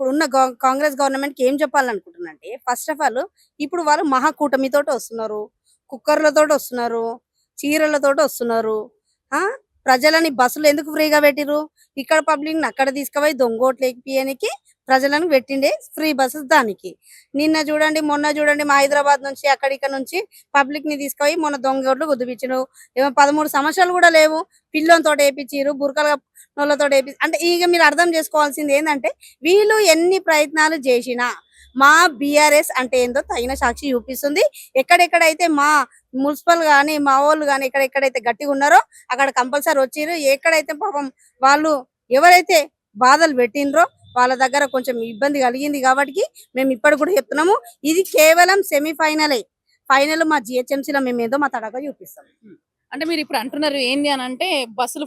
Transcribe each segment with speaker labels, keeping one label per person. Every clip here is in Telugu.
Speaker 1: ఇప్పుడున్న కాంగ్రెస్ గవర్నమెంట్‌కి ఏం చెప్పాలనుకుంటున్నానంటే, ఫస్ట్ ఆఫ్ ఆల్ ఇప్పుడు వాళ్ళు మహాకూటమితోటి వస్తున్నారు. కుక్కర్‌లతోటి వస్తున్నారు. చీరలతోటి వస్తున్నారు. ఆ! ప్రజలని బస్సులు ఎందుకు ఫ్రీగా పెట్టిర్రు? ఇక్కడ పబ్లిక్‌ని అక్కడ తీసుకుపోయి దొంగోట్లు ఎక్కిపియనికి ప్రజలను పెట్టిండే ఫ్రీ బసెస్ దానికి. నిన్న చూడండి, మొన్న చూడండి మా హైదరాబాద్ నుంచి ఇక్కడ నుంచి పబ్లిక్‌ని తీసుకుపోయి మొన్న దొంగోట్లు గుద్దిపిచ్చిర్రు. ఏమో 13 సంవత్సరాలు కూడా లేవు. పిల్లోనితోటి ఏపిచ్చిర్రు. బురకలు కప్పుకున్నోళ్ళతోటి అంటే ఇగ మీరు అర్థం చేసుకోవాల్సింది ఏందంటే, వీళ్ళు ఎన్ని ప్రయత్నాలు చేసినా మా బీఆర్ఎస్ అంటే ఏందో తగిన సాక్షి చూపిస్తుంది. ఎక్కడెక్కడైతే మా మున్సిపల్ గాని, మా వోళ్ళు గాని ఎక్కడెక్కడైతే గట్టిగున్నారో అక్కడ కంపల్సరీ వచ్చిర్రు. ఎక్కడైతే పాపం వాళ్ళు ఎవరైతే బాధలు పెట్టిండ్రో వాళ్ళ దగ్గర కొంచెం ఇబ్బంది కలిగింది కాబట్టికి మేము ఇప్పటికి కూడా చెప్తున్నాము. ఇది కేవలం సెమీ ఫైనలే. ఫైనల్ మా జీహెచ్ఎంసీలో మేమేదో మా తడక చూపిస్తాం.
Speaker 2: అంటే మీరిప్పుడు అంటున్నారు ఏంది అనంటే,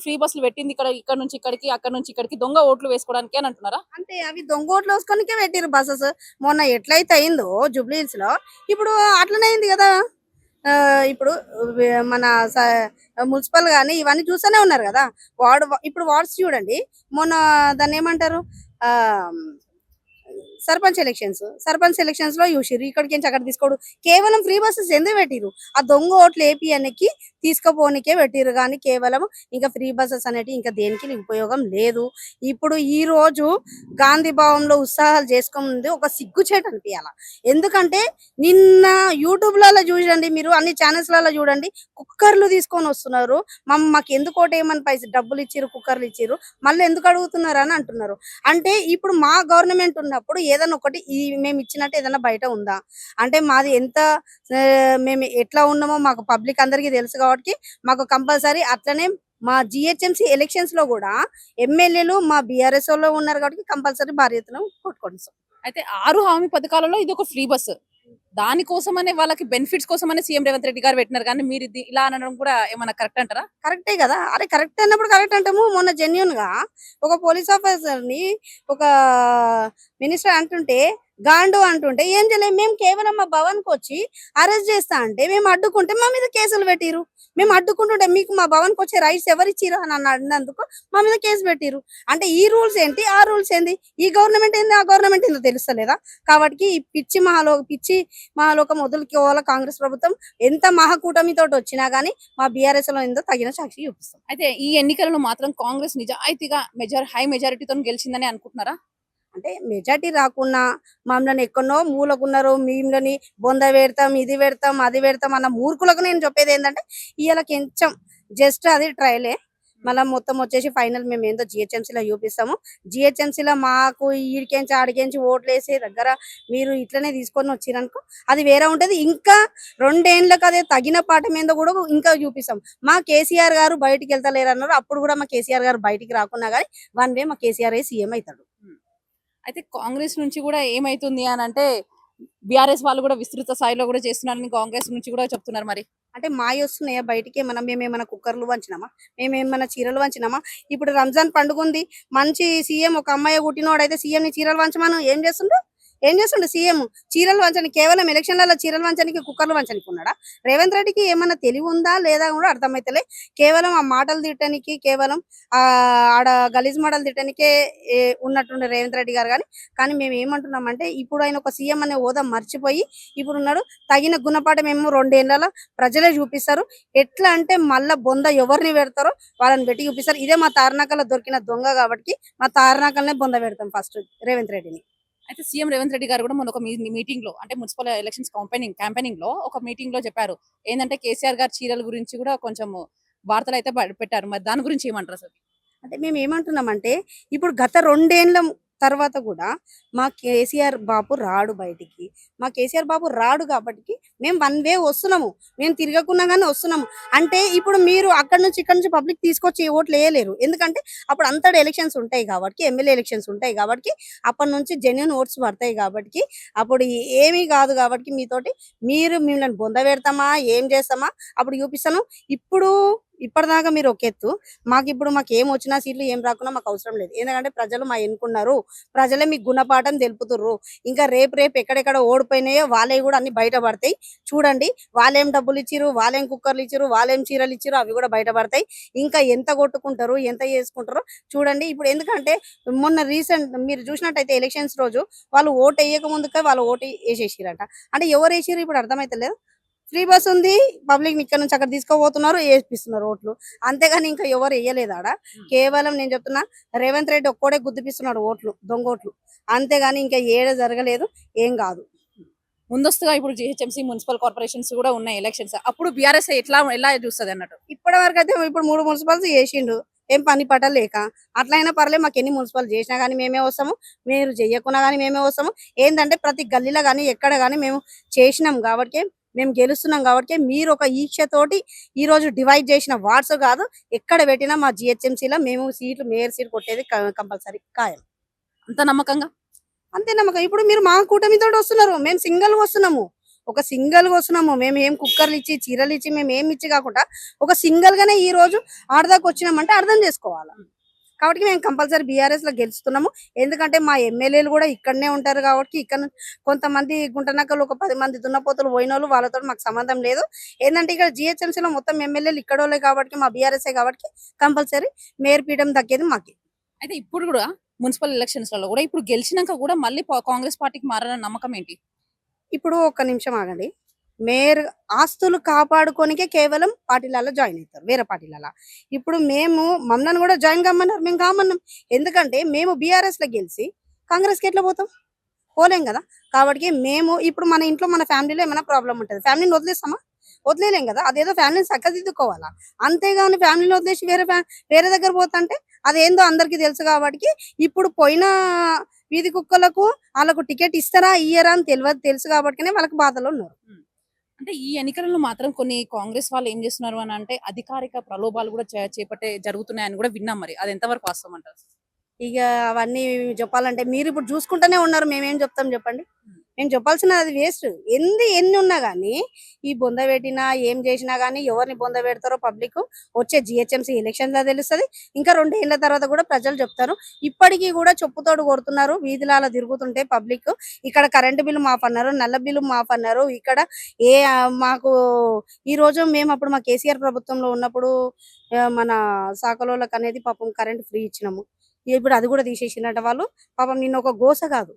Speaker 2: ఫ్రీ బస్సులు పెట్టింది ఇక్కడ నుంచి ఇక్కడికి, అక్కడి నుంచి ఇక్కడికి దొంగ ఓట్లు వేసుకోవడానికి అని అంటున్నారా?
Speaker 1: అంటే అవి దొంగోట్లు వేసుకోనికే పెట్టిర్రు బసెస్. మొన్న ఎట్లయితే అయిందో జూబ్లీ హిల్స్‌లో ఇప్పుడు అట్లనే అయింది కదా! ఇప్పుడు మన మున్సిపల్ గాని ఇవన్నీ చూస్తూనే ఉన్నారు కదా! ఇప్పుడు వార్డ్స్ చూడండి. మొన్న దాన్నేమంటారు? ఆహ్ సర్పంచ్ ఎలక్షన్స్ లో చూసిర్రు. ఇక్కడికి నుంచి అక్కడ తీసుకోడు. కేవలం ఫ్రీ బస్సెస్ ఎందుకు పెట్టిర్రు? ఆ దొంగ ఓట్లు ఏపీఎన్కి తీసుకుపోనికే పెట్టిర్రు కానీ కేవలం ఇంకా ఫ్రీ బస్సెస్ అనేటివి ఇంకా దేనికి ఉపయోగం లేదు. ఇప్పుడు ఈ రోజు గాంధీ భవన్లో ఉత్సాహాలు చేసుకోముందు ఒక సిగ్గుచేటు అనిపించాల. ఎందుకంటే నిన్న యూట్యూబ్లలో చూడండి, మీరు అన్ని ఛానల్స్లలో చూడండి, కుక్కర్లు తీసుకొని వస్తున్నారు. మాకు ఎందుకు ఓటేయమని డబ్బులు ఇచ్చిర్రు, కుక్కర్లు ఇచ్చిర్రు, మళ్ళీ ఎందుకు అడుగుతున్నారు అని అంటున్నారు. అంటే ఇప్పుడు మా గవర్నమెంట్ ఉన్నప్పుడు ఏదైనా ఒకటి మేము ఇచ్చినట్టు ఏదైనా బయట ఉందా? అంటే మాది ఎంత మేము ఎట్లా ఉన్నామో మాకు పబ్లిక్ అందరికీ తెలుసు కాబట్టి మాకు కంపల్సరీ అట్లనే మా జీహెచ్ఎంసీ ఎలక్షన్స్ లో కూడా ఎమ్మెల్యేలు మా బీఆర్ఎస్ లో ఉన్నారు కాబట్టి కంపల్సరీ భార్యతను కొట్టుకుంటాం.
Speaker 2: అయితే 6 హామీ పథకాలలో ఇది ఒక ఫ్రీ బస్సు. దానికోసమనే వాళ్ళకి బెనిఫిట్స్ కోసమనే సీఎం రేవంత్ రెడ్డి గారు పెట్టినారు. కానీ మీరు ఇలా అనడం కూడా ఏమన్నా కరెక్ట్ అంటారా?
Speaker 1: కరెక్టే కదా! అరే కరెక్ట్ అన్నప్పుడు కరెక్ట్ అంటాము. మొన్న జెన్యూన్ గా ఒక పోలీస్ ఆఫీసర్ ని ఒక మినిస్టర్ అంటుంటే గాండు అంటుంటే ఏం చేయలేదు. మేము కేవలం మా భవన్కి వచ్చి అరెస్ట్ చేస్తా అంటే మేము అడ్డుకుంటే మా మీద కేసులు పెట్టిరు. మేము అడ్డుకుంటుంటే మీకు మా భవన్కి వచ్చే రైట్స్ ఎవరిచ్చిరు అని అన్నందుకు మా మీద కేసు పెట్టిరు. అంటే ఈ రూల్స్ ఏంటి, ఆ రూల్స్ ఏంది, ఈ గవర్నమెంట్ ఏంది, ఆ గవర్నమెంట్ ఏందో తెలుస్తలేదా? కాబట్టి ఈ పిచ్చి మహాలోకం వదులుకోవాల కాంగ్రెస్ ప్రభుత్వం. ఎంత మహాకూటమితోటి వచ్చినా గానీ మా బీఆర్ఎస్ లో ఏందో తగిన సాక్షి చూపిస్తాం.
Speaker 2: అయితే ఈ ఎన్నికలలో మాత్రం కాంగ్రెస్ నిజాయితీగా హై మెజారిటీతో గెలిచిందని అనుకుంటున్నారా?
Speaker 1: అంటే మెజార్టీ రాకున్నా మమ్మల్ని ఎక్కడనో మూలకున్నారు, మేములని బొంద పెడతాం, ఇది పెడతాం, అది పెడతాం అన్న మూర్ఖులకు నేను చెప్పేది ఏంటంటే ఇవాళ కొంచెం జస్ట్ అది ట్రయలే. మళ్ళీ మొత్తం వచ్చేసి ఫైనల్ మేము ఏందో జిహెచ్ఎంసీలో చూపిస్తాము. జిహెచ్ఎంసీలో మాకు ఈడికెంచి ఆడికెంచి ఓట్లు వేసే దగ్గర మీరు ఇట్లనే తీసుకొని వచ్చిరనుకో అది వేరే ఉంటది. ఇంకా 2 ఏళ్ళకి అదే తగిన పాఠం ఏందో కూడా ఇంకా చూపిస్తాం. మా కేసీఆర్ గారు బయటికి వెళ్తలేరు అన్నారు. అప్పుడు కూడా మా కేసీఆర్ గారు బయటికి రాకున్నా కానీ వన్ వే మా కేసీఆర్ సీఎం అవుతాడు.
Speaker 2: అయితే కాంగ్రెస్ నుంచి కూడా ఏమైతుంది అని అంటే, బీఆర్ఎస్ వాళ్ళు కూడా విస్తృత స్థాయిలో కూడా చేస్తున్నారని కాంగ్రెస్ నుంచి కూడా చెప్తున్నారు. మరి
Speaker 1: అంటే మాయొస్తున్నాయా బయటికి? మేమేమన్నా కుక్కర్లు వంచినామా? మేమేమన్నా చీరలు వంచినామా? ఇప్పుడు రంజాన్ పండుగ ఉంది. మంచి సీఎం ఒక అమ్మాయి పుట్టినోడైతే సీఎంని చీరలు వంచమను ఏం చేస్తుండు సీఎం? చీరలు వంచని కేవలం ఎలక్షన్లలో చీరలు వంచడానికి, కుక్కర్లు వంచనికి ఉన్నాడా? రేవంత్ రెడ్డికి ఏమన్నా తెలివి ఉందా లేదా కూడా అర్థమైతలే. కేవలం ఆ మాటలు తిట్టడానికి, కేవలం ఆడ గలీజ్ మాటలు తిట్టడానికే ఉన్నట్టుండే రేవంత్ రెడ్డి గారు. కానీ మేము ఏమంటున్నామంటే ఇప్పుడు ఆయన ఒక సీఎం అనే హోదా మర్చిపోయి ఇప్పుడు ఉన్నాడు. తగిన గుణపాఠం ఏమో 2 ఏళ్లలో ప్రజలే చూపిస్తారు. ఎట్లా అంటే మళ్ళా బొంద ఎవరిని పెడతారో వాళ్ళని పెట్టి చూపిస్తారు. ఇదే మా తార్నాకలో దొరికిన దొంగ కాబట్టి మా తార్నాకలనే బొంద పెడతాం ఫస్ట్ రేవంత్ రెడ్డిని.
Speaker 2: అయితే సీఎం రేవంత్ రెడ్డి గారు కూడా మొన్న ఒక మీటింగ్ లో, అంటే మున్సిపల్ ఎలక్షన్స్ క్యాంపెయినింగ్ లో ఒక మీటింగ్ లో చెప్పారు ఏంటంటే, కేసీఆర్ గారి చీరల గురించి కూడా కొంచెం వార్తలు అయితే పెట్టారు. మరి దాని గురించి ఏమంటారు అసలు?
Speaker 1: అంటే మేము ఏమంటున్నామంటే ఇప్పుడు గత 2 ఏళ్ల తర్వాత కూడా మా కేసీఆర్ బాబు రాడు బయటికి. మా కేసీఆర్ బాబు రాడు కాబట్టి మేము వన్ వే వస్తున్నాము. మేము తిరగకున్నా గానీ వస్తున్నాము. అంటే ఇప్పుడు మీరు అక్కడి నుంచి ఇక్కడి నుంచి పబ్లిక్ తీసుకొచ్చి ఓట్లు వేయలేరు. ఎందుకంటే అప్పుడు అంతటి ఎలక్షన్స్ ఉంటాయి కాబట్టి, ఎమ్మెల్యే ఎలక్షన్స్ ఉంటాయి కాబట్టి, అప్పటి నుంచి జెన్యూన్ ఓట్స్ పడతాయి కాబట్టి, అప్పుడు ఏమీ కాదు కాబట్టి మీతోటి మిమ్మల్ని బొంద పెడతామా, ఏం చేస్తామా అప్పుడు చూపిస్తాను. ఇప్పుడు ఇప్పటిదాకా మీరు ఒక ఎత్తు, మాకు ఏం వచ్చినా సీట్లు ఏం రాకున్నా మాకు అవసరం లేదు. ఎందుకంటే ప్రజలు ఎన్నుకున్నారు. ప్రజలే మీకు గుణపాఠం తెలుపుతుర్రు. ఇంకా రేపు ఎక్కడెక్కడ ఓడిపోయినాయో వాళ్ళవి కూడా అన్ని బయటపడతాయి. చూడండి, వాళ్ళేం డబ్బులు ఇచ్చిర్రు, వాళ్ళేం కుక్కర్లు ఇచ్చిర్రు, వాళ్ళేం చీరలు ఇచ్చిర్రు, అవి కూడా బయటపడతాయి. ఇంకా ఎంత కొట్టుకుంటారు, ఎంత చేసుకుంటారో చూడండి. ఇప్పుడు ఎందుకంటే మొన్న రీసెంట్ మీరు చూసినట్టయితే ఎలక్షన్స్ రోజు వాళ్ళు ఓటు వేయక ముందుకే వాళ్ళు ఓటు వేసేసిరంట. అంటే ఎవరు వేసిర్రు ఇప్పుడు అర్థమైతలేదు. ఫ్రీ బస్ ఉంది, పబ్లిక్ ఇక్కడ నుంచి అక్కడ తీసుకోబోతున్నారు, వేపిస్తున్నారు ఓట్లు. అంతేగాని ఇంకా ఎవరు వేయలేదు ఆడ. కేవలం నేను చెప్తున్నా, రేవంత్ రెడ్డి ఒక్కడే గుద్దిపిస్తున్నాడు ఓట్లు, దొంగ ఓట్లు. అంతేగాని ఇంకా ఏడ జరగలేదు, ఏం కాదు.
Speaker 2: ముందస్తుగా ఇప్పుడు జిహెచ్ఎంసీ మున్సిపల్ కార్పొరేషన్స్ కూడా ఉన్నాయి ఎలక్షన్స్. అప్పుడు బీఆర్ఎస్ ఎలా చూస్తుంది అన్నట్టు?
Speaker 1: ఇప్పటి వరకు అయితే ఇప్పుడు 3 మున్సిపల్స్ చేసిండు, ఏం పని పట్ట లేక. అట్లయినా పర్లేదు, మాకు ఎన్ని మున్సిపల్ చేసినా కానీ మేమే వస్తాము, మీరు చెయ్యకున్నా కానీ మేమే వస్తాము. ఏంటంటే ప్రతి గల్లీలో కానీ ఎక్కడ కానీ మేము చేసినాం కాబట్టి, మేము గెలుస్తున్నాం కాబట్టి, మీరు ఒక ఈక్షతోటి ఈ రోజు డివైడ్ చేసిన వార్డ్స్ కాదు, ఎక్కడ పెట్టినా మా జిహెచ్ఎంసీలో మేము మేయర్ సీట్ కొట్టేది కంపల్సరీ ఖాయం.
Speaker 2: అంత నమ్మకంగా?
Speaker 1: అంతే నమ్మకం. ఇప్పుడు మీరు మా కూటమితో వస్తున్నారు, మేము సింగిల్ గా వస్తున్నాము. మేము ఏం కుక్కర్లు ఇచ్చి చీరలు ఇచ్చి మేము ఏం ఇచ్చి కాకుండా ఒక సింగిల్ గానే ఈ రోజు ఆడదాకా వచ్చినామంటే అర్థం చేసుకోవాలి. కాబట్టి మేము కంపల్సరీ బీఆర్ఎస్ లో గెలుస్తున్నాము. ఎందుకంటే మా ఎమ్మెల్యేలు కూడా ఇక్కడనే ఉంటారు కాబట్టి, ఇక్కడ కొంతమంది గుంటనక్కలు ఒక 10 మంది దున్నపోతులు పోయిన వాళ్ళు, వాళ్ళతో మాకు సంబంధం లేదు. ఏంటంటే ఇక్కడ జిహెచ్ఎంసీలో మొత్తం ఎమ్మెల్యేలు ఇక్కడోళ్ళే కాబట్టి, మా బీఆర్ఎస్ఏ కాబట్టి కంపల్సరీ మేయర్ పీఠం దక్కేది మాకే.
Speaker 2: అయితే ఇప్పుడు కూడా మున్సిపల్ ఎలక్షన్స్ లలో కూడా ఇప్పుడు గెలిచినాక కూడా మళ్ళీ కాంగ్రెస్ పార్టీకి మారాలన్న నమ్మకం ఏంటి?
Speaker 1: ఇప్పుడు ఒక్క నిమిషం ఆగండి. మేయర్ ఆస్తులు కాపాడుకోనికే కేవలం పార్టీలలో జాయిన్ అవుతారు, వేరే పార్టీలలో. ఇప్పుడు మమ్మల్ని కూడా జాయిన్ కమ్మన్నారు, మేము కామన్నాం. ఎందుకంటే మేము బీఆర్ఎస్ లో గెలిచి కాంగ్రెస్కి ఎట్లా పోతాం? పోలేం కదా. కాబట్టి ఇప్పుడు మన ఇంట్లో మన ఫ్యామిలీలో ఏమైనా ప్రాబ్లం ఉంటుంది, ఫ్యామిలీని వదిలేస్తామా? వదిలేలేం కదా. అదేదో ఫ్యామిలీని చక్కదిద్దుకోవాలా. అంతేగాని ఫ్యామిలీని వదిలేసి వేరే దగ్గర పోతుంటే అదేందో అందరికీ తెలుసు. కాబట్టి ఇప్పుడు పోయిన వీధి కుక్కలకు వాళ్ళకు టికెట్ ఇస్తారా ఇయ్యరా అని తెలుసు కాబట్టినే వాళ్ళకి బాధలు ఉన్నారు.
Speaker 2: అంటే ఈ ఎన్నికలలో మాత్రం కొన్ని కాంగ్రెస్ వాళ్ళు ఏం చేస్తున్నారు అని అంటే అధికారిక ప్రలోభాలు కూడా చేపట్టే జరుగుతున్నాయని కూడా విన్నాం. మరి అది ఎంతవరకు వాస్తవం అంటారు?
Speaker 1: ఇక అవన్నీ చెప్పాలంటే మీరు ఇప్పుడు చూసుకుంటూనే ఉన్నారు, మేమేం చెప్తాం చెప్పండి. మేము చెప్పాల్సిన అది వేస్ట్. ఎన్ని ఉన్నా కానీ ఈ బొంద పెట్టినా ఏం చేసినా కానీ ఎవరిని బొంద పెడతారో పబ్లిక్ వచ్చే జిహెచ్ఎంసీ ఎలక్షన్ లో తెలుస్తుంది. ఇంకా 2 ఏళ్ల తర్వాత కూడా ప్రజలు చెప్తారు. ఇప్పటికీ కూడా చెప్పుతోడు కొడుతున్నారు వీధిలాల తిరుగుతుంటే పబ్లిక్. ఇక్కడ కరెంటు బిల్లు మాఫ్ అన్నారు, నల్ల బిల్లు మాఫ్ అన్నారు. ఇక్కడ మాకు ఈ రోజు అప్పుడు మా కేసీఆర్ ప్రభుత్వంలో ఉన్నప్పుడు మన శాఖలోళ్ళకి అనేది పాపం కరెంట్ ఫ్రీ ఇచ్చినాము. ఇప్పుడు అది కూడా తీసేసినట్ట వాళ్ళు. పాపం నిన్న ఒక గోస కాదు.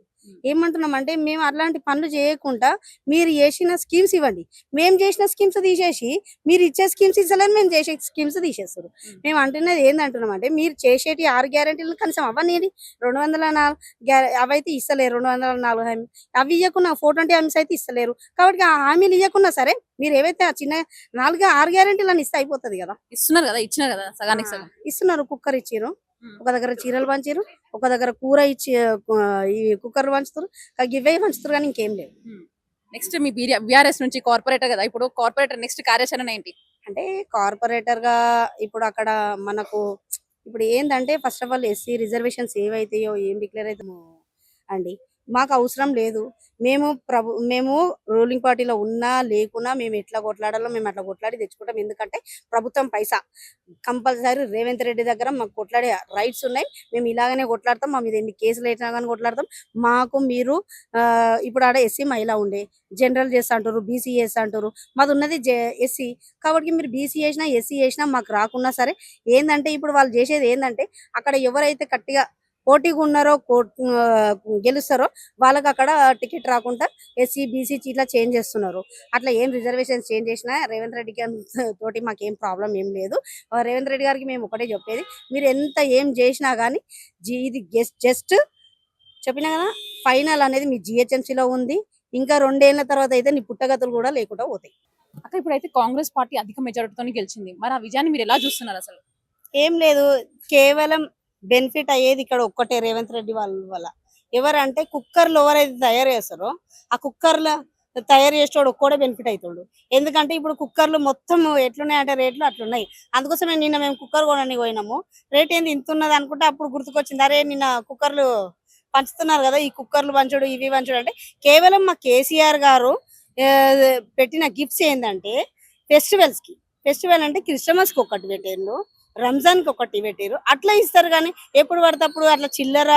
Speaker 1: ఏమంటున్నామంటే మేము అట్లాంటి పనులు చేయకుండా మీరు చేసిన స్కీమ్స్ ఇవ్వండి. మేము చేసిన స్కీమ్స్ తీసేసి మీరు ఇచ్చే స్కీమ్స్ ఇచ్చలేని మేము చేసే స్కీమ్స్ తీసేస్తారు. మేము అంటున్నది ఏంటంటున్నామంటే మీరు చేసేటి 6 గ్యారెంటీలు కనీసం అవన్నీ 204 అవైతే ఇస్తలేరు. 204 హామీ అవి ఇవ్వకున్నా 420 హామీస్ అయితే ఇస్తలేరు. కాబట్టి ఆ హామీలు ఇవ్వకున్నా సరే మీరు ఏవైతే ఆ చిన్న 6 గ్యారెంటీలు అని ఇస్తే అయిపోతుంది కదా.
Speaker 2: ఇస్తున్నారు కదా, ఇచ్చినారు కదా, సగానికి సగం
Speaker 1: ఇస్తున్నారు. కుక్కర్ ఇచ్చిరు, ఒక దగ్గర చీరలు పంచారు, ఒక దగ్గర కూర ఇచ్చి ఈ కుక్కర్లు పంచుతారు, ఇవే పంచుతారు కానీ ఇంకేం లేదు.
Speaker 2: నెక్స్ట్ మీ బీఆర్ఎస్ నుంచి కార్పొరేటర్ కదా, ఇప్పుడు కార్పొరేటర్ నెక్స్ట్ కార్యాచరణ ఏంటి?
Speaker 1: అంటే కార్పొరేటర్ గా ఇప్పుడు అక్కడ మనకు ఇప్పుడు ఏంటంటే first of all SC reservations ఏవైతాయో ఏం డిక్లేర్ అవుతామో అండి మాకు అవసరం లేదు. మేము రూలింగ్ పార్టీలో ఉన్నా లేకున్నా మేము ఎట్లా కొట్లాడాలో మేము అట్లా కొట్లాడి తెచ్చుకుంటాం. ఎందుకంటే ప్రభుత్వం పైసా కంపల్సరీ రేవంత్ రెడ్డి దగ్గర మాకు కొట్లాడే రైట్స్ ఉన్నాయి. మేము ఇలాగనే కొట్లాడతాం. మా మీద ఎన్ని కేసులు వేసినా కానీ కొట్లాడతాం. మాకు మీరు ఇప్పుడు ఆడ ఎస్సీ మహిళ ఉండే జనరల్ చేస్తా అంటారు, బీసీ చేస్తా అంటారు. మాది ఉన్నది ఎస్సీ కాబట్టి మీరు బీసీ చేసినా ఎస్సీ చేసినా మాకు రాకున్నా సరే ఏంటంటే ఇప్పుడు వాళ్ళు చేసేది ఏంటంటే అక్కడ ఎవరైతే గట్టిగా పోటీగా ఉన్నారో గెలుస్తారో వాళ్ళకి అక్కడ టికెట్ రాకుండా ఎస్సీ బీసీ ఇట్లా చేంజ్ చేస్తున్నారు. అట్లా ఏం రిజర్వేషన్స్ చేంజ్ చేసినా రేవంత్ రెడ్డి తోటి మాకేం ప్రాబ్లం ఏం లేదు. రేవంత్ రెడ్డి గారికి మేము ఒకటే చెప్పేది, మీరు ఎంత ఏం చేసినా కానీ ఇది జస్ట్ చెప్పినా కదా ఫైనల్ అనేది మీ జిహెచ్ఎంసీలో ఉంది. ఇంకా 2 ఏళ్ల తర్వాత అయితే నీ పుట్టగతులు కూడా లేకుండా పోతాయి.
Speaker 2: అక్క ఇప్పుడైతే కాంగ్రెస్ పార్టీ అధిక మెజారిటీతో గెలిచింది. మరి ఆ విజయాన్ని మీరు ఎలా చూస్తున్నారు అసలు?
Speaker 1: ఏం లేదు, కేవలం బెనిఫిట్ అయ్యేది ఇక్కడ ఒక్కటే రేవంత్ రెడ్డి వాళ్ళ వల్ల. ఎవరంటే కుక్కర్లు ఎవరైతే తయారు చేస్తారో ఆ కుక్కర్ల తయారు చేసేవాడు ఒక్కడే బెనిఫిట్ అవుతాడు. ఎందుకంటే ఇప్పుడు కుక్కర్లు మొత్తం ఎట్లున్నాయంటే రేట్లు అట్లున్నాయి. అందుకోసమే నిన్న మేము కుక్కర్ కొనడానికి పోయినాము. రేట్ ఏంది ఇంత ఉన్నది అనుకుంటే అప్పుడు గుర్తుకొచ్చింది, అరే నిన్న కుక్కర్లు పంచుతున్నారు కదా, ఈ కుక్కర్లు పంచుడు ఇవి పంచుడు అంటే కేవలం మా కేసీఆర్ గారు పెట్టిన గిఫ్ట్స్ ఏంటంటే ఫెస్టివల్స్ కి ఫెస్టివల్ అంటే క్రిస్టమస్ కి ఒకటి పెట్టారు, రంజాన్ కి ఒకటి పెట్టారు, అట్లా ఇస్తారు. కానీ ఎప్పుడు పడితే అప్పుడు అట్లా చిల్లర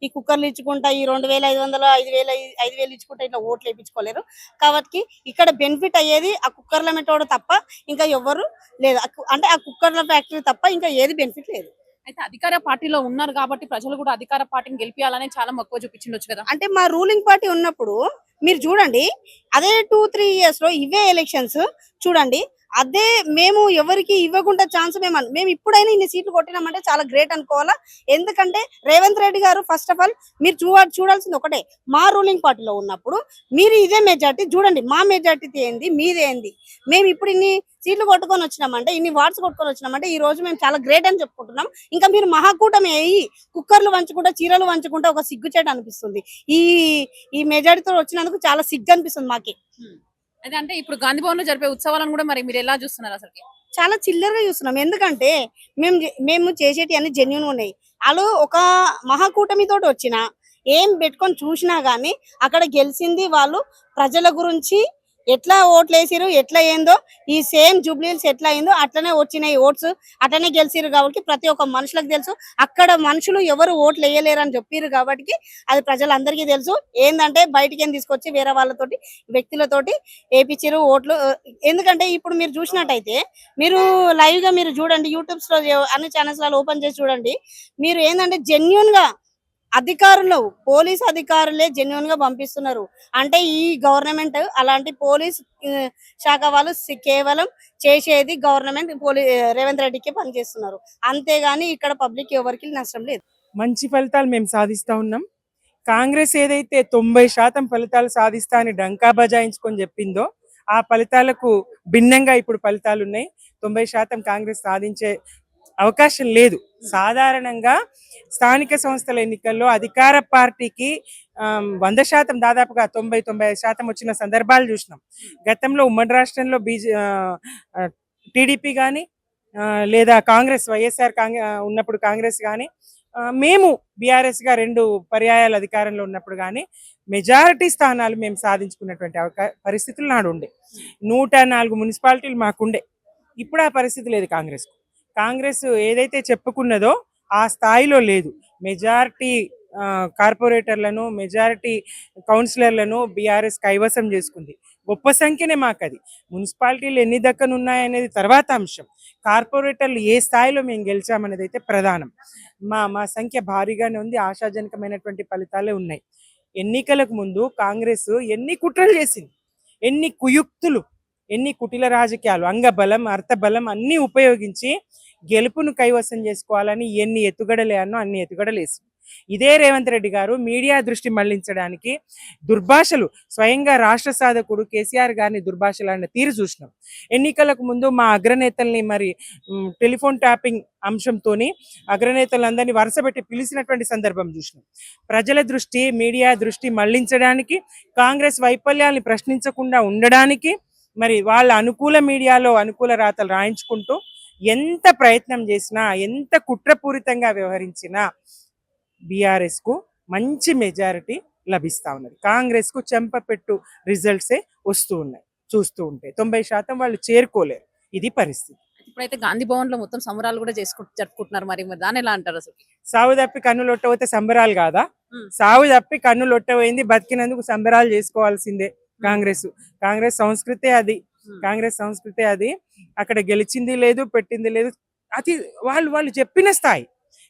Speaker 1: ఈ కుక్కర్లు ఇచ్చుకుంటా ఈ 2500 5000 ఇచ్చుకుంటా ఇట్లా ఓట్లు వేయించుకోలేరు. కాబట్టి ఇక్కడ బెనిఫిట్ అయ్యేది ఆ కుక్కర్ల మెటోడ్ తప్ప ఇంకా ఎవరు లేదు. అంటే ఆ కుక్కర్ల ఫ్యాక్టరీ తప్ప ఇంకా ఏది బెనిఫిట్ లేదు.
Speaker 2: అయితే అధికార పార్టీలో ఉన్నారు కాబట్టి ప్రజలు కూడా అధికార పార్టీని గెలిపియాలని చాలా మక్కువ చూపించిండొచ్చు కదా.
Speaker 1: అంటే మా రూలింగ్ పార్టీ ఉన్నప్పుడు మీరు చూడండి, అదే 2-3 ఇయర్స్ లో ఇవే ఎలక్షన్స్ చూడండి, అదే మేము ఎవరికి ఇవ్వకుండా ఛాన్స్ మేము ఇప్పుడైనా ఇన్ని సీట్లు కొట్టినామంటే చాలా గ్రేట్ అనుకోవాలా. ఎందుకంటే రేవంత్ రెడ్డి గారు ఫస్ట్ ఆఫ్ ఆల్ మీరు చూడాల్సింది ఒకటే, మా రూలింగ్ పార్టీలో ఉన్నప్పుడు మీరు ఇదే మెజార్టీ చూడండి, మా మెజార్టీ ఏంది మీదేంది, మేము ఇప్పుడు ఇన్ని సీట్లు కొట్టుకొని వచ్చినామంటే, ఇన్ని వార్డ్స్ కొట్టుకొని వచ్చినామంటే ఈ రోజు మేము చాలా గ్రేట్ అని చెప్పుకుంటున్నాం. ఇంకా మీరు మహాకూటమి అయ్యి కుక్కర్లు వంచుకుంటా చీరలు వంచుకుంటా ఒక సిగ్గుచేట అనిపిస్తుంది. ఈ ఈ మెజారిటీతో వచ్చినందుకు చాలా సిగ్గు అనిపిస్తుంది మాకి.
Speaker 2: అయితే అంటే ఇప్పుడు గాంధీ భవన్ లో జరిపే ఉత్సవాలను కూడా మరి మీరు ఎలా చూస్తున్నారు అసలు?
Speaker 1: చాలా చిల్లరగా చూస్తున్నాం. ఎందుకంటే మేము చేసేటి అన్ని జెన్యున్ ఉన్నాయి. వాళ్ళు ఒక మహాకూటమితోటి వచ్చిన ఏం పెట్టుకొని చూసినా గానీ అక్కడ గెలిచింది వాళ్ళు ప్రజల గురించి ఎట్లా ఓట్లు వేసిరు, ఎట్లా ఏందో ఈ సేమ్ జూబ్లీహిల్స్ ఎట్లా అయిందో అట్లనే వచ్చినాయి ఓట్స్, అట్లనే గెలిచిరు. కాబట్టి ప్రతి ఒక్క మనుషులకు తెలుసు అక్కడ మనుషులు ఎవరు ఓట్లు వేయలేరు అని చెప్పిరు. కాబట్టి అది ప్రజలందరికీ తెలుసు. ఏంటంటే బయటికి ఏం తీసుకొచ్చి వేరే వాళ్ళతోటి వ్యక్తులతోటి వేపించిరు ఓట్లు. ఎందుకంటే ఇప్పుడు మీరు చూసినట్టయితే మీరు లైవ్ గా మీరు చూడండి, యూట్యూబ్స్ లో అన్ని ఛానల్స్ లో ఓపెన్ చేసి చూడండి. మీరు ఏంటంటే జెన్యున్ గా అధికారులు పోలీస్ అధికారులే జెన్యున్ గా పంపిస్తున్నారు. అంటే ఈ గవర్నమెంట్ అలాంటి పోలీస్ శాఖ వాళ్ళు కేవలం చేసేది గవర్నమెంట్ రేవంత్ రెడ్డికి పనిచేస్తున్నారు. అంతేగాని ఇక్కడ పబ్లిక్ ఎవరికి నష్టం లేదు.
Speaker 3: మంచి ఫలితాలు మేము సాధిస్తా ఉన్నాం. కాంగ్రెస్ ఏదైతే 90% ఫలితాలు సాధిస్తా అని డంకా బజాయించుకొని చెప్పిందో ఆ ఫలితాలకు భిన్నంగా ఇప్పుడు ఫలితాలు ఉన్నాయి. 90% కాంగ్రెస్ సాధించే అవకాశం లేదు. సాధారణంగా స్థానిక సంస్థల ఎన్నికల్లో అధికార పార్టీకి 100% దాదాపుగా 90-95% వచ్చిన సందర్భాలు చూసినాం. గతంలో ఉమ్మడి రాష్ట్రంలో టీడీపీ కానీ లేదా కాంగ్రెస్ వైఎస్ఆర్ ఉన్నప్పుడు కాంగ్రెస్ కానీ మేము బీఆర్ఎస్ గా 2 పర్యాయాలు అధికారంలో ఉన్నప్పుడు కానీ మెజారిటీ స్థానాలు మేము సాధించుకున్నటువంటి పరిస్థితులు నాడు ఉండే. 104 మున్సిపాలిటీలు మాకుండే. ఇప్పుడు ఆ పరిస్థితి లేదు. కాంగ్రెస్ ఏదైతే చెప్పుకున్నదో ఆ స్థాయిలో లేదు. మెజారిటీ కార్పొరేటర్లను, మెజారిటీ కౌన్సిలర్లను బీఆర్ఎస్ కైవసం చేసుకుంది. గొప్ప సంఖ్యనే మాకది. మున్సిపాలిటీలు ఎన్ని దక్కనున్నాయనేది తర్వాత అంశం. కార్పొరేటర్లు ఏ స్థాయిలో మేము గెలిచామనేది అయితే ప్రధానం. మా సంఖ్య భారీగానే ఉంది. ఆశాజనకమైనటువంటి ఫలితాలే ఉన్నాయి. ఎన్నికలకు ముందు కాంగ్రెస్ ఎన్ని కుట్రలు చేసింది, ఎన్ని కుయుక్తులు, ఎన్ని కుటిల రాజకీయాలు, అంగబలం అర్థబలం అన్నీ ఉపయోగించి గెలుపును కైవసం చేసుకోవాలని ఎన్ని ఎత్తుగడలేనో అన్ని ఎత్తుగడలేసింది. ఇదే రేవంత్ రెడ్డి గారు మీడియా దృష్టి మళ్లించడానికి దుర్భాషలు, స్వయంగా రాష్ట్ర సాధకుడు కేసీఆర్ గారిని దుర్భాషలాడిన తీరు చూసినాం. ఎన్నికలకు ముందు మా అగ్రనేతల్ని మరి టెలిఫోన్ ట్యాపింగ్ అంశంతోని అగ్రనేతలందరినీ వరుసపెట్టి పిలిచినటువంటి సందర్భం చూసినాం. ప్రజల దృష్టి, మీడియా దృష్టి మళ్లించడానికి, కాంగ్రెస్ వైఫల్యాన్ని ప్రశ్నించకుండా ఉండడానికి మరి వాళ్ళ అనుకూల మీడియాలో అనుకూల రాతలు రాయించుకుంటూ ఎంత ప్రయత్నం చేసినా, ఎంత కుట్రపూరితంగా వ్యవహరించినా బీఆర్ఎస్ కు మంచి మెజారిటీ లభిస్తా ఉన్నది. కాంగ్రెస్ కు చెంపపెట్టు రిజల్ట్సే వస్తూ ఉన్నాయి. చూస్తూ ఉంటే 90% వాళ్ళు చేరుకోలేరు. ఇది పరిస్థితి.
Speaker 2: ఇప్పుడైతే గాంధీ భవన్ లో మొత్తం సంబరాలు కూడా జరుపుకుంటున్నారు. మరి దాని ఎలా అంటారు అసలు?
Speaker 3: సావు తప్పి కన్నులొట్టబోతే సంబరాలు కాదా? సావు తప్పి కన్నులొట్టబోయింది, బతికినందుకు సంబరాలు చేసుకోవాల్సిందే. కాంగ్రెస్ సంస్కృతే అది. అక్కడ గెలిచింది లేదు, పెట్టింది లేదు. అది వాళ్ళు చెప్పిన స్థాయి.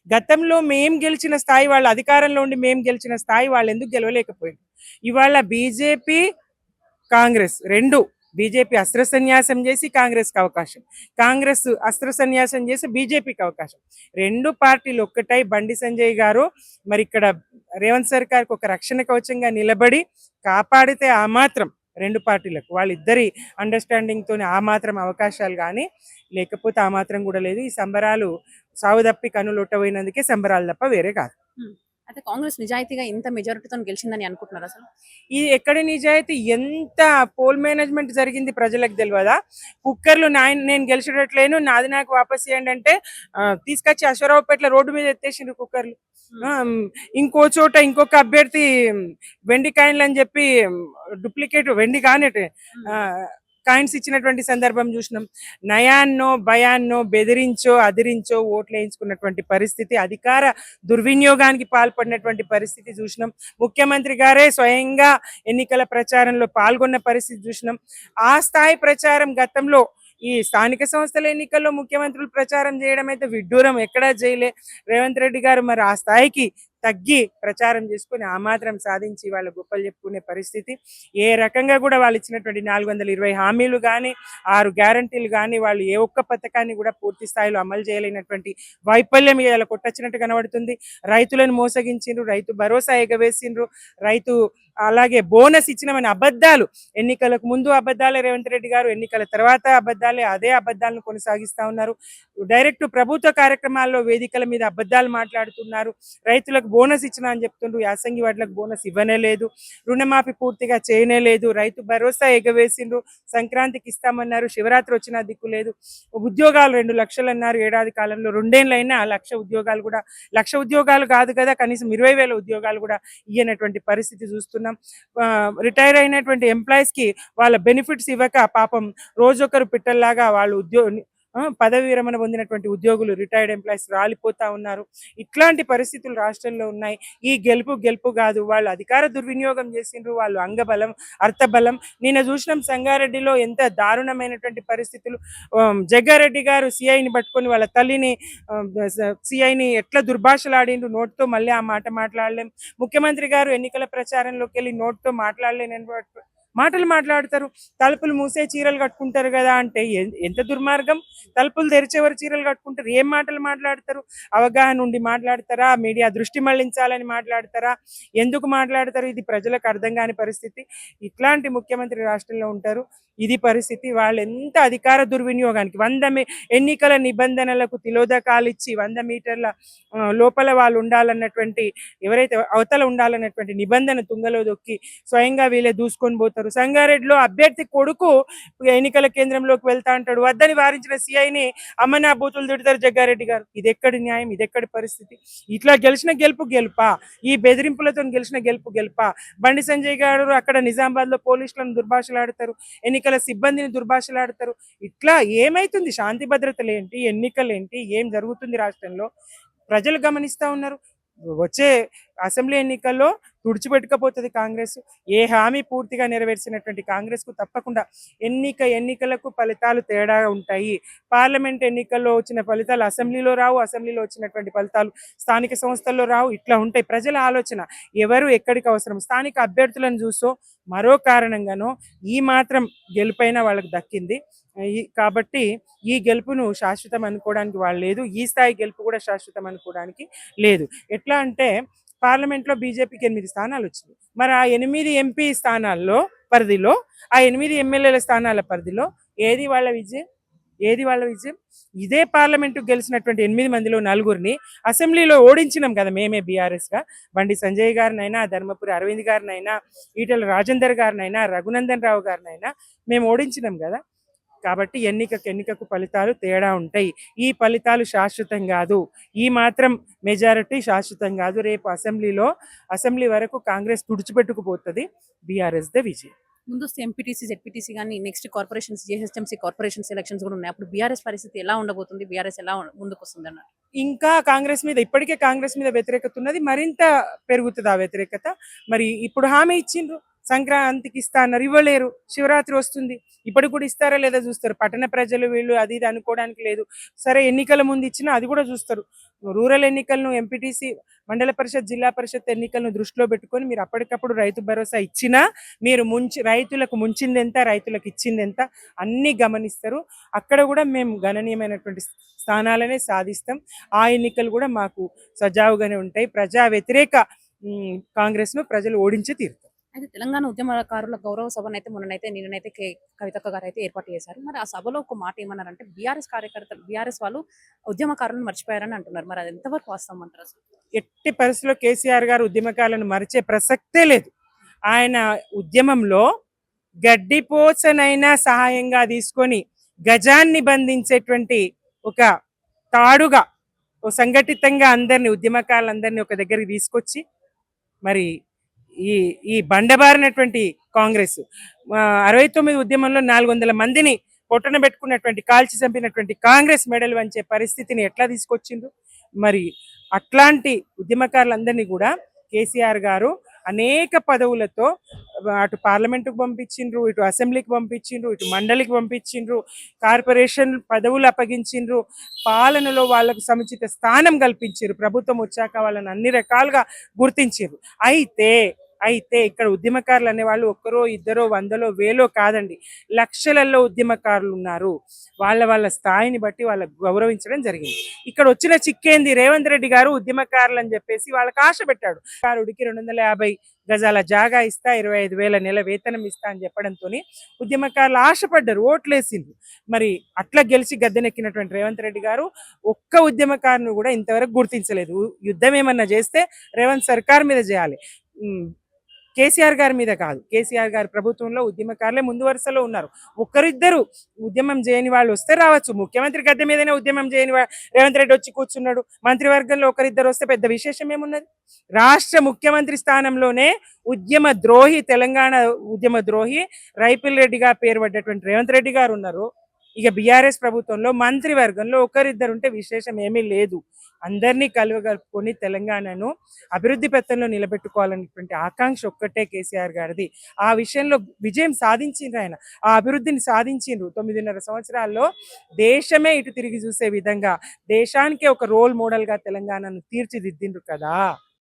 Speaker 3: గతంలో మేం గెలిచిన స్థాయి, వాళ్ళ అధికారంలో ఉండి మేం గెలిచిన స్థాయి వాళ్ళు ఎందుకు గెలవలేకపోయింది? ఇవాళ బీజేపీ కాంగ్రెస్ రెండు, బీజేపీ అస్త్ర సన్యాసం చేసి కాంగ్రెస్కి అవకాశం, కాంగ్రెస్ అస్త్ర సన్యాసం చేసి బీజేపీకి అవకాశం. 2 పార్టీలు ఒక్కటై బండి సంజయ్ గారు మరి ఇక్కడ రేవంత్ సర్కార్కి ఒక రక్షణ కవచంగా నిలబడి కాపాడితే ఆ మాత్రం 2 పార్టీలకు వాళ్ళిద్దరి అండర్స్టాండింగ్ తోని ఆ మాత్రం అవకాశాలు, కానీ లేకపోతే ఆ మాత్రం కూడా లేదు. ఈ సంబరాలు సావు తప్పి కన్నులొట్టబోయినందుకే సంబరాలు తప్ప వేరే కాదు.
Speaker 2: అయితే కాంగ్రెస్ నిజాయితీగా ఇంత మెజారిటీతో గెలిచిందని అనుకుంటున్నారు అసలు?
Speaker 3: ఇది ఎక్కడ నిజాయితీ? ఎంత పోల్ మేనేజ్మెంట్ జరిగింది ప్రజలకు తెలియదా? కుక్కర్లు నేను గెలిచేటట్లేను, నాది నాకు వాపస్ చేయండి అంటే తీసుకొచ్చి అశ్వరావుపేటలో రోడ్డు మీద ఎత్తేసిండ్రు కుక్కర్లు. ఇంకో చోట ఇంకొక అభ్యర్థి వెండి కాయిన్లు అని చెప్పి డూప్లికేట్ వెండి కానట్టు కాయిన్స్ ఇచ్చినటువంటి సందర్భం చూసినాం. నయాన్నో భయాన్నో బెదిరించో అదిరించో ఓట్లు వేయించుకున్నటువంటి పరిస్థితి, అధికార దుర్వినియోగానికి పాల్పడినటువంటి పరిస్థితి చూసినాం. ముఖ్యమంత్రి గారే స్వయంగా ఎన్నికల ప్రచారంలో పాల్గొన్న పరిస్థితి చూసినాం. ఆ స్థాయి ప్రచారం గతంలో ఈ స్థానిక సంస్థల ఎన్నికల్లో ముఖ్యమంత్రులు ప్రచారం చేయడం అయితే విడ్డూరం, ఎక్కడా చేయలే. రేవంత్ రెడ్డి గారు మరి ఆ స్థాయికి తగ్గి ప్రచారం చేసుకుని ఆ మాత్రం సాధించి వాళ్ళ గొప్పలు చెప్పుకునే పరిస్థితి. ఏ రకంగా కూడా వాళ్ళు ఇచ్చినటువంటి 420 హామీలు కానీ 6 గ్యారంటీలు కానీ వాళ్ళు ఏ ఒక్క పథకాన్ని కూడా పూర్తి స్థాయిలో అమలు చేయలేనటువంటి వైఫల్యం ఇలా కొట్టొచ్చినట్టు కనబడుతుంది. రైతులను మోసగించిండ్రు, రైతు భరోసా ఎగవేసిండ్రు, రైతు అలాగే బోనస్ ఇచ్చినామని అబద్ధాలు, ఎన్నికలకు ముందు అబద్ధాలే రేవంత్ రెడ్డి గారు, ఎన్నికల తర్వాత అబద్ధాలే, అదే అబద్ధాలను కొనసాగిస్తా ఉన్నారు. డైరెక్ట్ ప్రభుత్వ కార్యక్రమాల్లో వేదికల మీద అబద్ధాలు మాట్లాడుతున్నారు. రైతులకు బోనస్ ఇచ్చినా అని చెప్తుండ్రు, యాసంగి వడ్లకు బోనస్ ఇవ్వనే లేదు, రుణమాఫీ పూర్తిగా చేయనే లేదు, రైతు భరోసా ఎగవేసిండ్రు, సంక్రాంతికి ఇస్తామన్నారు, శివరాత్రి వచ్చినా దిక్కు లేదు, ఉద్యోగాలు 2 లక్షలు అన్నారు ఏడాది కాలంలో, 2 ఏళ్ళైనా 1,00,000 ఉద్యోగాలు కూడా, 1,00,000 ఉద్యోగాలు కాదు కదా, కనీసం 20,000 ఉద్యోగాలు కూడా ఇయ్యనటువంటి పరిస్థితి చూస్తున్నాం. రిటైర్ అయినటువంటి ఎంప్లాయీస్ కి వాళ్ళ బెనిఫిట్స్ ఇవ్వక పాపం రోజొకరు పిట్టల్లాగా వాళ్ళు పదవి విరమణ పొందినటువంటి ఉద్యోగులు, రిటైర్డ్ ఎంప్లాయీస్ రాలిపోతా ఉన్నారు. ఇట్లాంటి పరిస్థితులు రాష్ట్రంలో ఉన్నాయి. ఈ గెలుపు కాదు, వాళ్ళు అధికార దుర్వినియోగం చేసిండ్రు, వాళ్ళు అంగబలం అర్థబలం. నిన్న చూసినాం సంగారెడ్డిలో ఎంత దారుణమైనటువంటి పరిస్థితులు. జగ్గారెడ్డి గారు సిఐని పట్టుకొని వాళ్ళ తల్లిని సిఐని ఎట్లా దుర్భాషలాడిండ్రు, నోటితో మళ్ళీ ఆ మాట మాట్లాడలేం. ముఖ్యమంత్రి గారు ఎన్నికల ప్రచారంలోకి వెళ్ళి నోటితో మాట్లాడలేని మాటలు మాట్లాడతారు. తలుపులు మూసే చీరలు కట్టుకుంటారు కదా అంటే ఎంత దుర్మార్గం. తలుపులు తెరిచేవారు చీరలు కట్టుకుంటారు, ఏం మాటలు మాట్లాడతారు? అవగాహన ఉండి మాట్లాడతారా, మీడియా దృష్టి మళ్లించాలని మాట్లాడతారా, ఎందుకు మాట్లాడతారు? ఇది ప్రజలకు అర్థం కాని పరిస్థితి. ఇట్లాంటి ముఖ్యమంత్రి రాష్ట్రంలో ఉంటారు. ఇది పరిస్థితి. వాళ్ళు ఎంత అధికార దుర్వినియోగానికి, 100 ఎన్నికల నిబంధనలకు తిలోదకాలు ఇచ్చి 100 మీటర్ల లోపల వాళ్ళు ఉండాలన్నటువంటి, ఎవరైతే అవతల ఉండాలన్నటువంటి నిబంధన తుంగలో దొక్కి స్వయంగా వీళ్ళే దూసుకొని పోతారు. సంగారెడ్డిలో అభ్యర్థి కొడుకు ఎన్నికల కేంద్రంలోకి వెళ్తా అంటాడు, వద్దని వారించిన సిఐని అమ్మనా బూతులు తిడతారు జగ్గారెడ్డి గారు. ఇది ఎక్కడి న్యాయం, ఇది ఎక్కడి పరిస్థితి? ఇట్లా గెలిచిన గెలుపా, ఈ బెదిరింపులతో గెలిచిన గెలుపా? బండి సంజయ్ గారు అక్కడ నిజామాబాద్ లో పోలీసులను దుర్భాషలాడతారు, ఎన్నికల సిబ్బందిని దుర్భాషలాడతారు. ఇట్లా ఏమైతుంది? శాంతి భద్రతలు ఏంటి, ఎన్నికలేంటి, ఏం జరుగుతుంది రాష్ట్రంలో? ప్రజలు గమనిస్తా ఉన్నారు. వచ్చే అసెంబ్లీ ఎన్నికల్లో తుడిచిపెట్టుకపోతుంది కాంగ్రెస్. ఏ హామీ పూర్తిగా నెరవేర్చినటువంటి కాంగ్రెస్ కు తప్పకుండా ఎన్నికలకు ఫలితాలు తేడా ఉంటాయి. పార్లమెంట్ ఎన్నికల్లో వచ్చిన ఫలితాలు అసెంబ్లీలో రావు, అసెంబ్లీలో వచ్చినటువంటి ఫలితాలు స్థానిక సంస్థల్లో రావు. ఇట్లా ఉంటాయి. ప్రజల ఆలోచన ఎవరు ఎక్కడికి అవసరం, స్థానిక అభ్యర్థులను చూసో మరో కారణంగానో ఈ మాత్రం గెలుపైన వాళ్ళకి దక్కింది. కాబట్టి ఈ గెలుపును శాశ్వతం అనుకోవడానికి వాళ్ళు లేదు, ఈ స్థాయి గెలుపు కూడా శాశ్వతం అనుకోవడానికి లేదు. ఎట్లా అంటే పార్లమెంట్లో బీజేపీకి 8 స్థానాలు వచ్చింది. మరి ఆ 8 ఎంపీ స్థానాల్లో పరిధిలో, ఆ 8 ఎమ్మెల్యేల స్థానాల పరిధిలో ఏది వాళ్ళ విజయం? ఇదే పార్లమెంటు గెలిచినటువంటి 8 మందిలో 4గురిని అసెంబ్లీలో ఓడించినాం కదా మేమే బీఆర్ఎస్ గా. బండి సంజయ్ గారినైనా, ధర్మపురి అరవింద్ గారినైనా, ఈటెల రాజేందర్ గారినైనా, రఘునందన్ రావు గారినైనా మేము ఓడించినాం కదా. కాబట్టి ఎన్నికకు ఫలితాలు తేడా ఉంటాయి. ఈ ఫలితాలు శాశ్వతం కాదు, ఈ మాత్రం మెజారిటీ శాశ్వతం కాదు. రేపు అసెంబ్లీ వరకు కాంగ్రెస్ తుడిచిపెట్టుకుపోతుంది, బీఆర్ఎస్ దే విజయం.
Speaker 2: ముందు ఎంపీటీసీ జెడ్పీటీసీ కానీ next corporations GHMC corporations elections కూడా ఉన్నాయి. అప్పుడు బీఆర్ఎస్ పరిస్థితి ఎలా ఉండబోతుంది, బీఆర్ఎస్ ఎలా ముందుకు వస్తుంది అన్నట్టు?
Speaker 3: ఇంకా ఇప్పటికే కాంగ్రెస్ మీద వ్యతిరేకత ఉన్నది, మరింత పెరుగుతుంది ఆ వ్యతిరేకత. మరి ఇప్పుడు హామీ ఇచ్చిండ్రు, సంక్రాంతికి ఇస్తా అన్నారు, ఇవ్వలేరు. శివరాత్రి వస్తుంది, ఇప్పటికి కూడా ఇస్తారా లేదా చూస్తారు. పట్టణ ప్రజలు వీళ్ళు అది ఇది అనుకోవడానికి లేదు. సరే ఎన్నికల ముందు ఇచ్చినా అది కూడా చూస్తారు. రూరల్ ఎన్నికలను, ఎంపీటీసీ, మండల పరిషత్, జిల్లా పరిషత్ ఎన్నికలను దృష్టిలో పెట్టుకొని మీరు అప్పటికప్పుడు రైతు భరోసా ఇచ్చినా మీరు రైతులకు ముంచింది ఎంత, రైతులకు ఇచ్చింది ఎంత అన్నీ గమనిస్తారు. అక్కడ కూడా మేము గణనీయమైనటువంటి స్థానాలనే సాధిస్తాం. ఆ ఎన్నికలు కూడా మాకు సజావుగానే ఉంటాయి. ప్రజా వ్యతిరేక కాంగ్రెస్ ను ప్రజలు ఓడించి తీరుతారు.
Speaker 2: అయితే తెలంగాణ ఉద్యమకారుల గౌరవ సభను అయితే నిన్నైతే కవితక్క గారు అయితే ఏర్పాటు చేశారు. మరి ఆ సభలో ఒక మాట ఏమన్నారంటే బీఆర్ఎస్ వాళ్ళు ఉద్యమకారులను మర్చిపోయారని అంటున్నారు. మరి అది ఎంతవరకు వాస్తవం అంటారు? అసలు
Speaker 3: ఎట్టి పరిస్థితుల్లో కేసీఆర్ గారు ఉద్యమకారులను మరిచే ప్రసక్తే లేదు. ఆయన ఉద్యమంలో గడ్డిపోచనైనా సహాయంగా తీసుకొని గజాన్ని బంధించేటువంటి ఒక తాడుగా, సంఘటితంగా ఉద్యమకారులందరినీ ఒక దగ్గరికి తీసుకొచ్చి మరి ఈ ఈ బండబారినటువంటి కాంగ్రెస్ 69 ఉద్యమంలో 400 మందిని పొట్టన పెట్టుకున్నటువంటి కాల్చి చంపినటువంటి కాంగ్రెస్ మెడల్ వంచే పరిస్థితిని ఎట్లా తీసుకొచ్చిండ్రు? మరి అట్లాంటి ఉద్యమకారులందరినీ కూడా కేసీఆర్ గారు అనేక పదవులతో అటు పార్లమెంటుకు పంపించిండ్రు, ఇటు అసెంబ్లీకి పంపించిండ్రు, ఇటు మండలికి పంపించిండ్రు, కార్పొరేషన్ పదవులు అప్పగించిండ్రు, పాలనలో వాళ్ళకు సముచిత స్థానం కల్పించారు. ప్రభుత్వం వచ్చాక వాళ్ళని అన్ని రకాలుగా గుర్తించారు. అయితే ఇక్కడ ఉద్యమకారులు అనేవాళ్ళు ఒక్కరో ఇద్దరో వందలో వేలో కాదండి, లక్షలలో ఉద్యమకారులు ఉన్నారు. వాళ్ళ స్థాయిని బట్టి వాళ్ళకు గౌరవించడం జరిగింది. ఇక్కడ వచ్చిన చిక్కేంది, రేవంత్ రెడ్డి గారు ఉద్యమకారులు అని చెప్పేసి వాళ్ళకి ఆశ పెట్టాడు. కారుడికి 250 గజాల జాగా ఇస్తా, 25,000 నెల వేతనం ఇస్తా అని చెప్పడంతో ఉద్యమకారులు ఆశపడ్డారు, ఓట్లేసిండ్రు. మరి అట్లా గెలిచి గద్దెనెక్కినటువంటి రేవంత్ రెడ్డి గారు ఒక్క ఉద్యమకారును కూడా ఇంతవరకు గుర్తించలేదు. యుద్ధం ఏమన్నా చేస్తే రేవంత్ సర్కార్ మీద చేయాలి, కేసీఆర్ గారి మీద కాదు. కేసీఆర్ గారి ప్రభుత్వంలో ఉద్యమకారులే ముందు వరుసలో ఉన్నారు. ఒక్కరిద్దరు ఉద్యమం చేయని వాళ్ళు వస్తే రావచ్చు, ముఖ్యమంత్రి గద్దె మీదనే ఉద్యమం చేయని రేవంత్ రెడ్డి వచ్చి కూర్చున్నాడు. మంత్రివర్గంలో ఒకరిద్దరు వస్తే పెద్ద విశేషం ఏమున్నది? రాష్ట్ర ముఖ్యమంత్రి స్థానంలోనే ఉద్యమ ద్రోహి, తెలంగాణ ఉద్యమ ద్రోహి రైపిల్ రెడ్డిగా పేరు పడ్డటువంటి రేవంత్ రెడ్డి గారు ఉన్నారు. ఇక బీఆర్ఎస్ ప్రభుత్వంలో మంత్రివర్గంలో ఒకరిద్దరు ఉంటే విశేషం ఏమీ లేదు. అందరినీ కలుపుకొని తెలంగాణను అభివృద్ధి పథంలో నిలబెట్టుకోవాలనేటువంటి ఆకాంక్ష ఒక్కటే కేసీఆర్ గారిది. ఆ విషయంలో విజయం సాధించిండ్రు ఆయన, ఆ అభివృద్ధిని సాధించిండ్రు. 9.5 సంవత్సరాల్లో దేశమే ఇటు తిరిగి చూసే విధంగా దేశానికే ఒక రోల్ మోడల్గా తెలంగాణను తీర్చిదిద్దిండ్రు కదా.